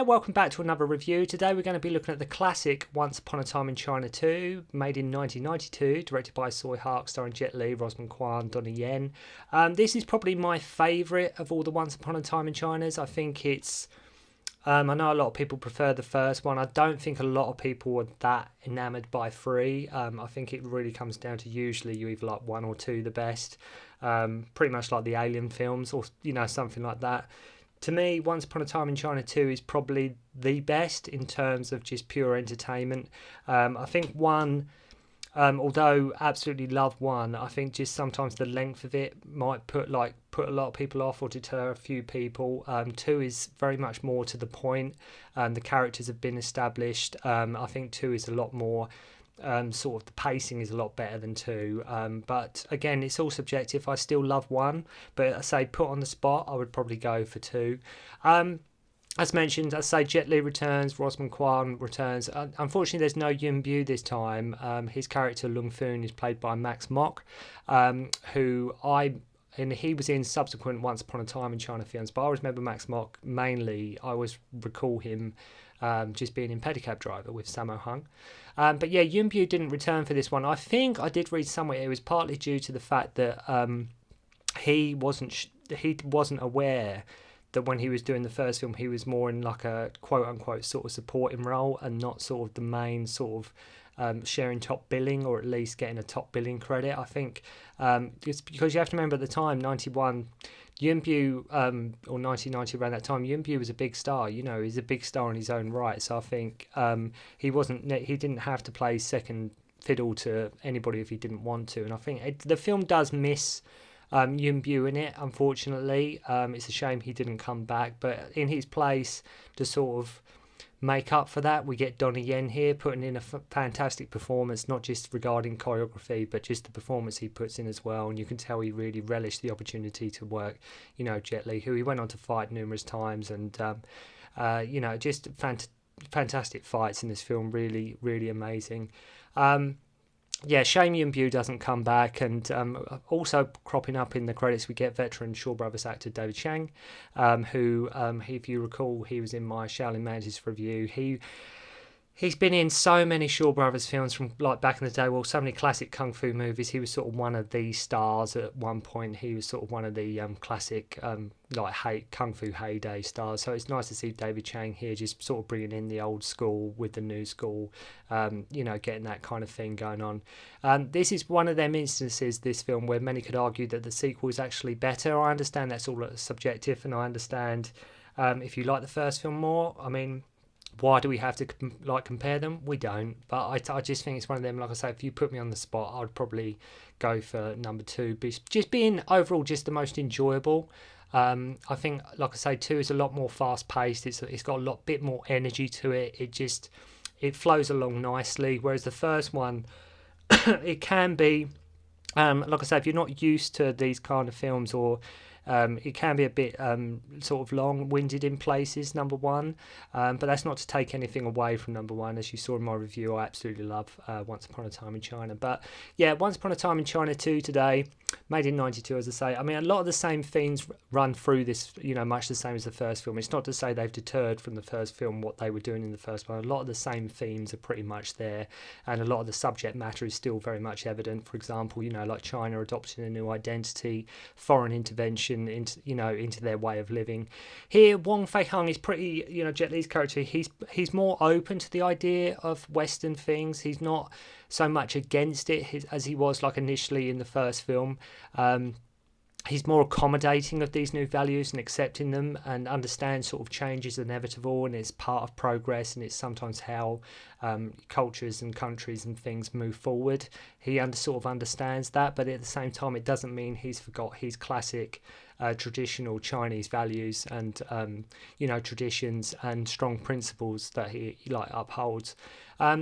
welcome back to another review. Today we're going to be looking at the classic Once Upon a Time in China 2, made in 1992, directed by Tsui, Hark, starring Jet Li, Rosamund, Kwan, Donnie. This is probably my favourite of all the Once Upon a Time in Chinas. I think it's... I know a lot of people prefer the first one. I don't think a lot of people were that enamoured by 3. I think it really comes down to usually you either like 1 or 2 the best. Pretty much like the Alien films or, something like that. To me, Once Upon a Time in China 2 is probably the best in terms of just pure entertainment. I think 1, although absolutely love 1, I think just sometimes the length of it might put a lot of people off or deter a few people. 2 is very much more to the point. The characters have been established. I think 2 is a lot more... sort of the pacing is a lot better than 2, but again, it's all subjective. I still love 1, but I say put on the spot, I would probably go for 2. As mentioned, I say Jet Li returns, Rosamund Kwan returns. Unfortunately, there's no Yun Bu this time. His character Lung Foon is played by Max Mock, and he was in subsequent Once Upon a Time in China films, but I always remember Max Mock mainly. I always recall him just being in Pedicab Driver with Sammo Hung. But yeah, Yun Bu didn't return for this one. I think I did read somewhere it was partly due to the fact that he wasn't aware that when he was doing the first film, he was more in like a quote-unquote sort of supporting role and not sort of the main sort of sharing top billing, or at least getting a top billing credit. I think it's because you have to remember at the time, 91, Yun Bu, or 1990, around that time, Yun Bu was a big star. He's a big star in his own right. So I think he didn't have to play second fiddle to anybody if he didn't want to. And I think the film does miss Yun Bu in it, unfortunately. It's a shame he didn't come back, but in his place to sort of make up for that, we get Donnie here putting in a fantastic performance, not just regarding choreography but just the performance he puts in as well. And you can tell he really relished the opportunity to work Jet Li, who he went on to fight numerous times, and just fantastic fights in this film. Really, really amazing. Shame Yun Bu doesn't come back. And also cropping up in the credits, we get veteran Shaw Brothers actor David Chang, who, if you recall, he was in my Shaolin Mantis review. He's been in so many Shaw Brothers films from like back in the day. Well, so many classic kung fu movies. He was sort of one of the stars at one point. He was sort of one of the classic kung fu heyday stars. So it's nice to see David Chang here, just sort of bringing in the old school with the new school. Getting that kind of thing going on. This is one of them instances, this film, where many could argue that the sequel is actually better. I understand that's all subjective, and I understand if you like the first film more. I mean, why do we have to compare them? We don't. But I just think it's one of them, like I say, if you put me on the spot, I'd probably go for number 2. Just being overall just the most enjoyable. I think, like I say, 2 is a lot more fast-paced. It's got a bit more energy to it. It flows along nicely. Whereas the first one, it can be, like I say, if you're not used to these kind of films, or it can be a bit sort of long-winded in places, number 1, but that's not to take anything away from number 1. As you saw in my review, I absolutely love Once Upon a Time in China. But yeah, Once Upon a Time in China 2 today, made in 92, as I say. I mean, a lot of the same themes run through this, much the same as the first film. It's not to say they've deterred from the first film what they were doing in the first one. A lot of the same themes are pretty much there, and a lot of the subject matter is still very much evident. For example, like China adopting a new identity, foreign intervention into their way of living. Here, Wong Fei Hung is pretty, Jet Li's character, he's more open to the idea of Western things. He's not so much against it as he was like initially in the first film. He's more accommodating of these new values and accepting them, and understands sort of change is inevitable and it's part of progress, and it's sometimes how cultures and countries and things move forward. He sort of understands that, but at the same time, it doesn't mean he's forgot his classic traditional Chinese values and traditions and strong principles that he upholds.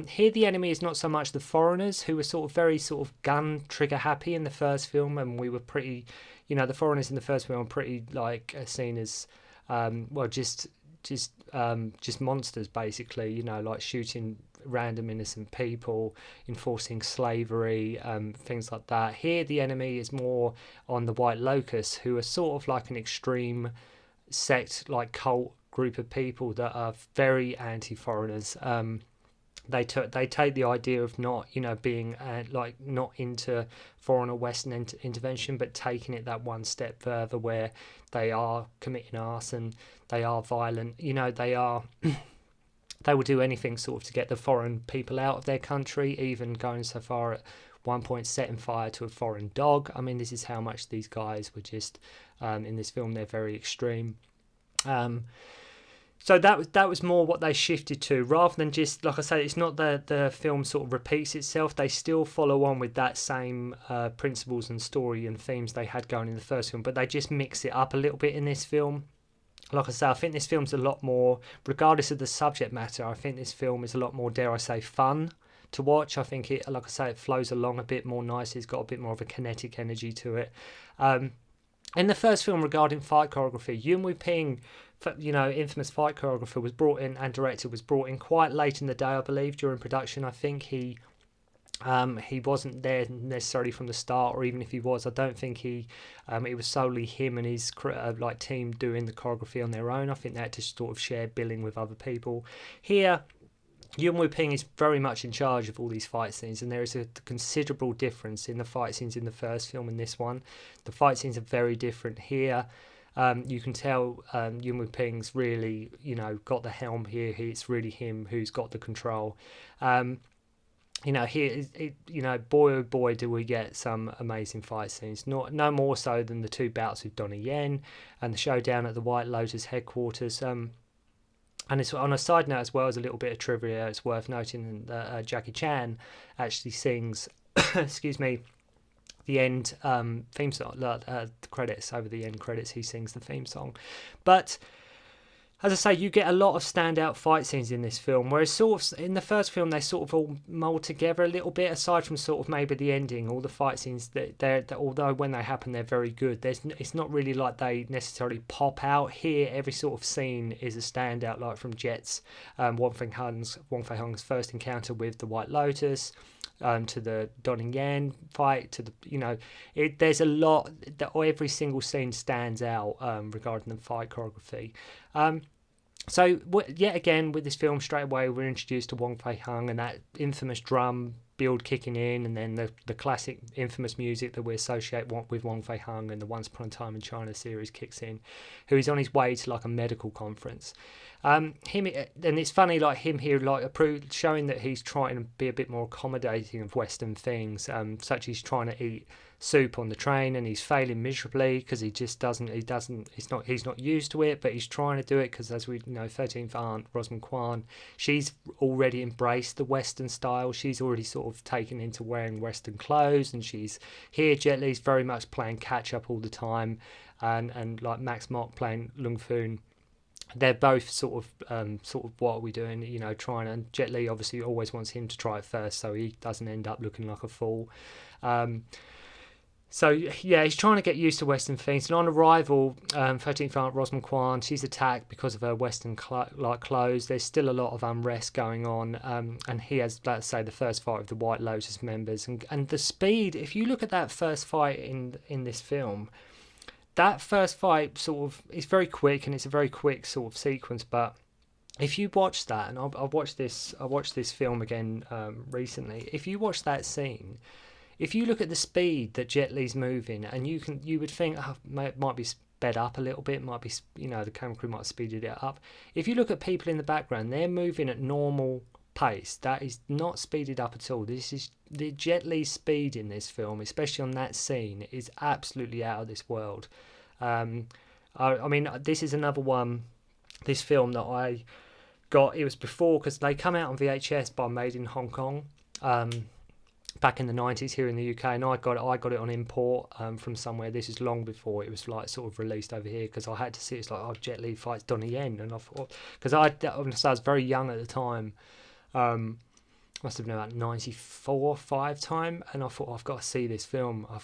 Here the enemy is not so much the foreigners, who were sort of very sort of gun trigger happy in the first film, and we were pretty, the foreigners in the first film are pretty seen as just monsters basically, like shooting random innocent people, enforcing slavery, things like that. Here the enemy is more on the White Locusts, who are sort of like an extreme sect, like cult group of people that are very anti-foreigners. They take the idea of not, being like not into foreign or Western intervention, but taking it that one step further, where they are committing arson, they are violent, they will do anything sort of to get the foreign people out of their country, even going so far at one point setting fire to a foreign dog. I mean, this is how much these guys were just in this film. They're very extreme. So that was more what they shifted to, rather than just, like I say, it's not the film sort of repeats itself. They still follow on with that same principles and story and themes they had going in the first film, but they just mix it up a little bit in this film. Like I say, I think this film's a lot more, regardless of the subject matter, I think this film is a lot more, dare I say, fun to watch. I think it, like I say, it flows along a bit more nicely. It's got a bit more of a kinetic energy to it. In the first film, regarding fight choreography, Yuen Woo-ping, infamous fight choreographer, was brought in, and director was brought in quite late in the day, I believe, during production. I think he wasn't there necessarily from the start, or even if he was, I don't think it was solely him and his team doing the choreography on their own. I think they had to sort of share billing with other people. Here, Yuen Woo-ping is very much in charge of all these fight scenes, and there is a considerable difference in the fight scenes in the first film and this one. The fight scenes are very different here. You can tell Yuen Woo-ping's really, got the helm here. It's really him who's got the control. Here, boy oh boy, do we get some amazing fight scenes. No more so than the two bouts with Donnie Yen and the showdown at the White Lotus headquarters. And it's, on a side note as well, as a little bit of trivia, it's worth noting that Jackie Chan actually sings, excuse me, the end theme song, the credits, over the end credits, he sings the theme song. But as I say, you get a lot of standout fight scenes in this film, whereas sort of in the first film they sort of all mold together a little bit, aside from sort of maybe the ending. All the fight scenes that although when they happen they're very good, it's not really like they necessarily pop out. Here every sort of scene is a standout, like from Jet's Wong Fei Hung's first encounter with the White Lotus, to the Donnie Yen fight, to the there's a lot that every single scene stands out regarding the fight choreography. So yet again with this film, straight away we're introduced to Wong Fei Hung and that infamous drum build kicking in, and then the classic infamous music that we associate with Wong Fei Hung and the Once Upon a Time in China series kicks in, who is on his way to like a medical conference. And it's funny, like him here, like showing that he's trying to be a bit more accommodating of Western things, such he's trying to eat soup on the train and he's failing miserably because he's not used to it, but he's trying to do it because, as we know, 13th aunt Rosamund Kwan, she's already embraced the Western style. She's already sort of taken into wearing Western clothes, and she's here. Jet Li's very much playing catch up all the time, and like Max Mock playing Lung Foon. They're both sort of what are we doing, trying, and Jet Li obviously always wants him to try it first so he doesn't end up looking like a fool. So yeah, he's trying to get used to Western things, and on arrival, 13th Aunt Rosamund Kwan, she's attacked because of her Western clothes. There's still a lot of unrest going on, and he has, let's say, the first fight with the White Lotus members, and the speed. If you look at that first fight in this film, that first fight sort of is very quick, and it's a very quick sort of sequence. But if you watch that, and I watched this film again recently. If you watch that scene, if you look at the speed that Jet Li's moving, and you would think it might be sped up a little bit, might be, the camera crew might have speeded it up. If you look at people in the background, they're moving at normal pace. That is not speeded up at all. This is the Jet Li's speed in this film, especially on that scene, is absolutely out of this world. I mean, this is another one, this film that I got. It was before, because they come out on VHS by Made in Hong Kong. Back in the 90s here in the UK, and I got it on import from somewhere. This is long before it was like sort of released over here, because I had to see it's like, Jet Li fights Donnie Yen, and I thought, because I was very young at the time, must have been about 94, 5 time, and I thought, I've got to see this film. I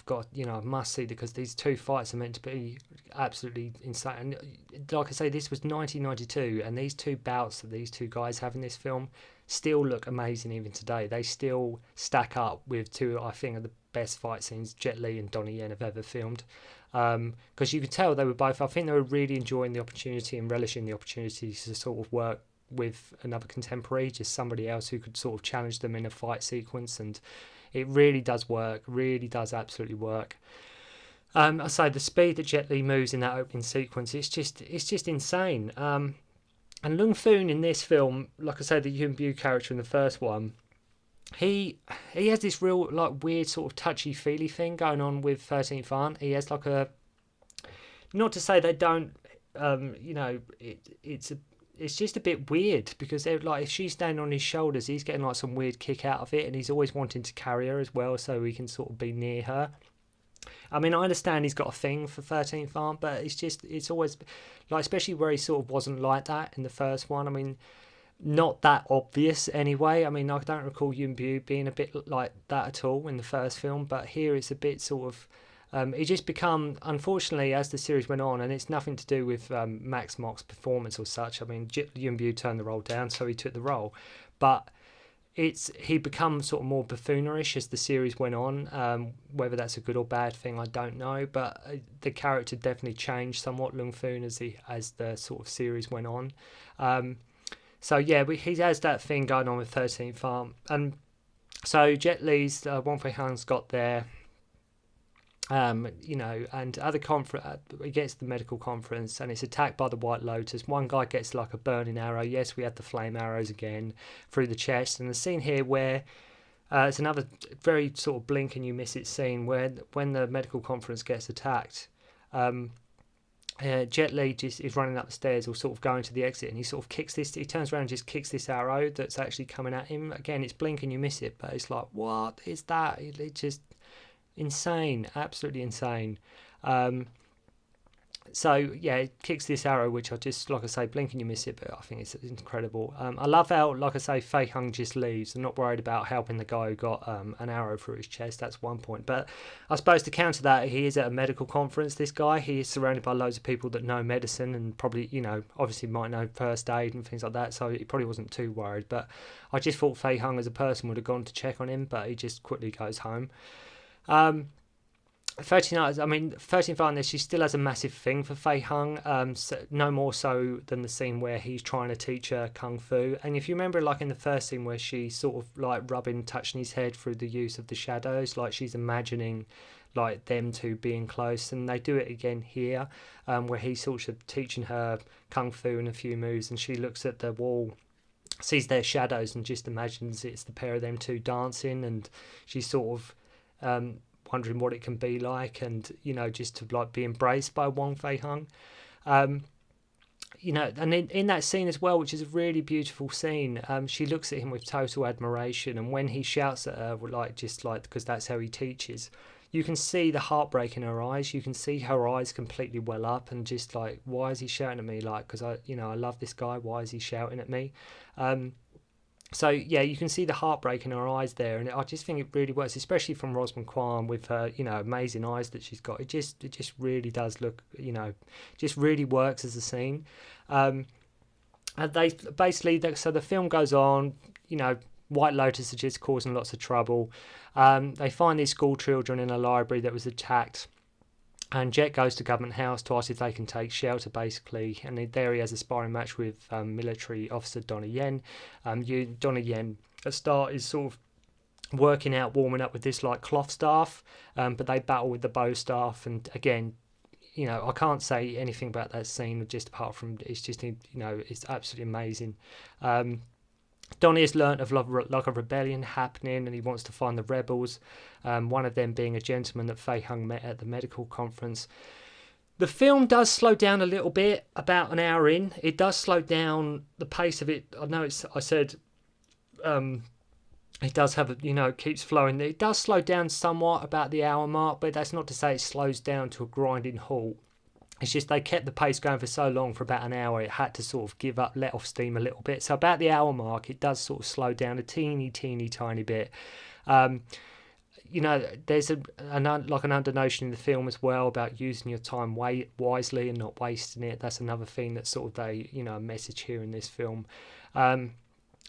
must see it, because these two fights are meant to be absolutely insane. And like I say, this was 1992, and these two bouts that these two guys have in this film, still look amazing even today. They still stack up with two, I think, of the best fight scenes Jet Li and Donnie Yen have ever filmed. Because you could tell they were both, I think they were really enjoying the opportunity and relishing the opportunity to sort of work with another contemporary, just somebody else who could sort of challenge them in a fight sequence. And it really does work, really does absolutely work. I say the speed that Jet Li moves in that opening sequence, it's just insane. And Lung Foon in this film, like I said, the Yuen Bu character in the first one, he has this real like weird sort of touchy feely thing going on with 13th Aunt. He has like a, not to say they don't, it's just a bit weird because they're like, if she's standing on his shoulders, he's getting like some weird kick out of it, and he's always wanting to carry her as well so he can sort of be near her. I mean, I understand he's got a thing for 13th Aunt, but it's always like, especially where he sort of wasn't like that in the first one. I mean, not that obvious anyway. I mean, I don't recall Yuen Bu being a bit like that at all in the first film, but here it's a bit sort of, it just become, unfortunately, as the series went on, and it's nothing to do with Max Mock's performance or such. I mean, Yuen Bu turned the role down, so he took the role, but he become sort of more buffoonerish as the series went on. Whether that's a good or bad thing, I don't know, but the character definitely changed somewhat, Lung Foon, as the sort of series went on. So yeah, he has that thing going on with 13th Aunt. And so Jet Li's Wong Fei Hung's got there, and other he gets the medical conference, and it's attacked by the White Lotus. One guy gets like a burning arrow. Yes, we had the flame arrows again through the chest. And the scene here where it's another very sort of blink and you miss it scene where when the medical conference gets attacked, Jet Li just is running up the stairs or sort of going to the exit, and he sort of he turns around and just kicks this arrow that's actually coming at him. Again, it's blink and you miss it, but it's like, what is that? It just insane, absolutely insane. So yeah, it kicks this arrow, which I just, like I say, blink and you miss it, but I think it's incredible. I love how, like I say, Fei Hung just leaves. I'm not worried about helping the guy who got an arrow through his chest. That's one point. But I suppose to counter that, he is at a medical conference, this guy. He is surrounded by loads of people that know medicine and probably, obviously might know first aid and things like that, so he probably wasn't too worried. But I just thought Fei Hung as a person would have gone to check on him, but he just quickly goes home. 13th Aunt, she still has a massive thing for Fei Hung, so no more so than the scene where he's trying to teach her kung fu. And if you remember, like in the first scene where she's sort of like touching his head through the use of the shadows, like she's imagining like them two being close, and they do it again here, where he's sort of teaching her kung fu and a few moves, and she looks at the wall, sees their shadows, and just imagines it's the pair of them two dancing, and she's sort of wondering what it can be like, and just to like be embraced by Wong Fei Hung. And in that scene as well, which is a really beautiful scene, she looks at him with total admiration, and when he shouts at her, because that's how he teaches, you can see the heartbreak in her eyes. You can see her eyes completely well up, and just like, why is he shouting at me? Like, because I love this guy. Why is he shouting at me? So yeah, you can see the heartbreak in her eyes there, and I just think it really works, especially from Rosamund Kwan with her, amazing eyes that she's got. It just really does look, just really works as a scene. And they basically, so the film goes on. White Lotus are just causing lots of trouble. They find these school children in a library that was attacked. And Jet goes to Government House to ask if they can take shelter, basically. And there he has a sparring match with military officer Donnie Yen. Donnie Yen, at the start, is sort of warming up with this like cloth staff, but they battle with the bow staff. And again, I can't say anything about that scene just apart from it's just, it's absolutely amazing. Donnie has learnt of like a rebellion happening, and he wants to find the rebels, one of them being a gentleman that Fei Hung met at the medical conference. The film does slow down a little bit, about an hour in. It does slow down the pace of it. I know I said it does have, it keeps flowing. It does slow down somewhat about the hour mark, but that's not to say it slows down to a grinding halt. It's just they kept the pace going for so long, for about an hour, it had to sort of let off steam a little bit. So about the hour mark, it does sort of slow down a teeny tiny bit. There's an undernotion in the film as well about using your time wisely and not wasting it. That's another thing that's sort of a message here in this film.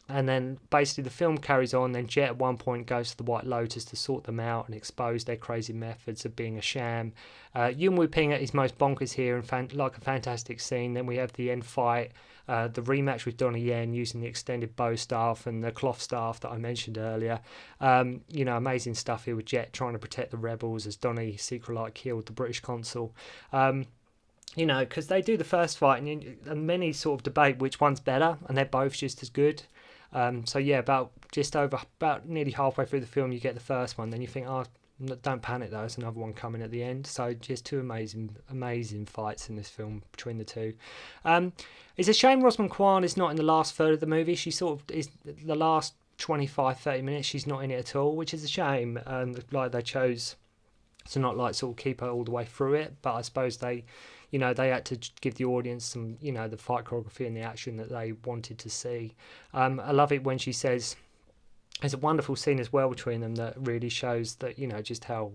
And then basically the film carries on. Then Jet at one point goes to the White Lotus to sort them out and expose their crazy methods of being a sham. Yuen Woo-ping at his most bonkers here, and like a fantastic scene. Then we have the end fight, the rematch with Donnie Yen using the extended bow staff and the cloth staff that I mentioned earlier. Amazing stuff here with Jet trying to protect the rebels as Donnie secretly killed the British consul. Because they do the first fight, and many sort of debate which one's better, and they're both just as good. About nearly halfway through the film, you get the first one. Then you think, oh, don't panic though, there's another one coming at the end. So just two amazing fights in this film between the two. It's a shame Rosamund Kwan is not in the last third of the movie. She sort of is the last 25-30 minutes. She's not in it at all, which is a shame. Like they chose to not like sort of keep her all the way through it, but I suppose they had to give the audience some, the fight choreography and the action that they wanted to see. I love it when she says, there's a wonderful scene as well between them that really shows that, just how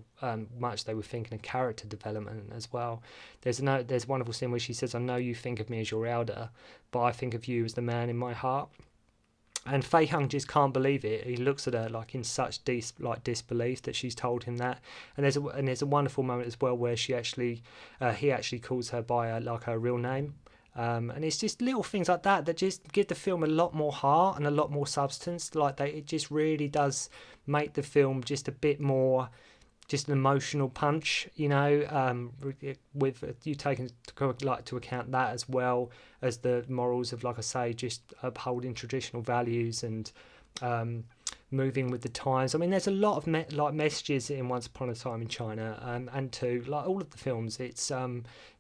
much they were thinking of character development as well. There's a wonderful scene where she says, I know you think of me as your elder, but I think of you as the man in my heart. And Fei Hung just can't believe it. He looks at her like in such disbelief that she's told him that. And there's a wonderful moment as well where he actually calls her by her real name. And it's just little things like that just give the film a lot more heart and a lot more substance. It just really does make the film just a bit more, just an emotional punch, with you taking to account that as well as the morals of, like I say, just upholding traditional values and moving with the times. I mean, there's a lot of messages in Once Upon a Time in China, and to like all of the films. It's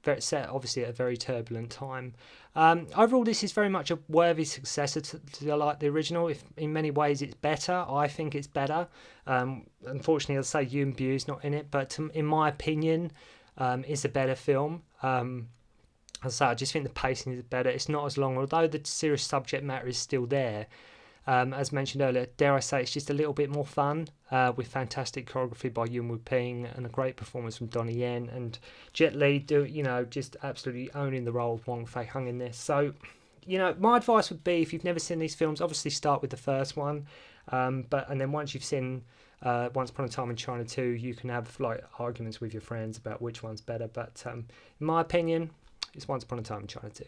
very set obviously at a very turbulent time. Overall, this is very much a worthy successor to the original. If in many ways it's better, I think it's better. Unfortunately, I'll say Yuen Biu's not in it, but in my opinion, it's a better film. As I just think the pacing is better. It's not as long, although the serious subject matter is still there. As mentioned earlier, dare I say, it's just a little bit more fun, with fantastic choreography by Yuen Woo-ping and a great performance from Donnie Yen, and Jet Li just absolutely owning the role of Wong Fei Hung in this. So, my advice would be, if you've never seen these films, obviously start with the first one, and then once you've seen Once Upon a Time in China 2, you can have arguments with your friends about which one's better. But in my opinion, it's Once Upon a Time in China 2.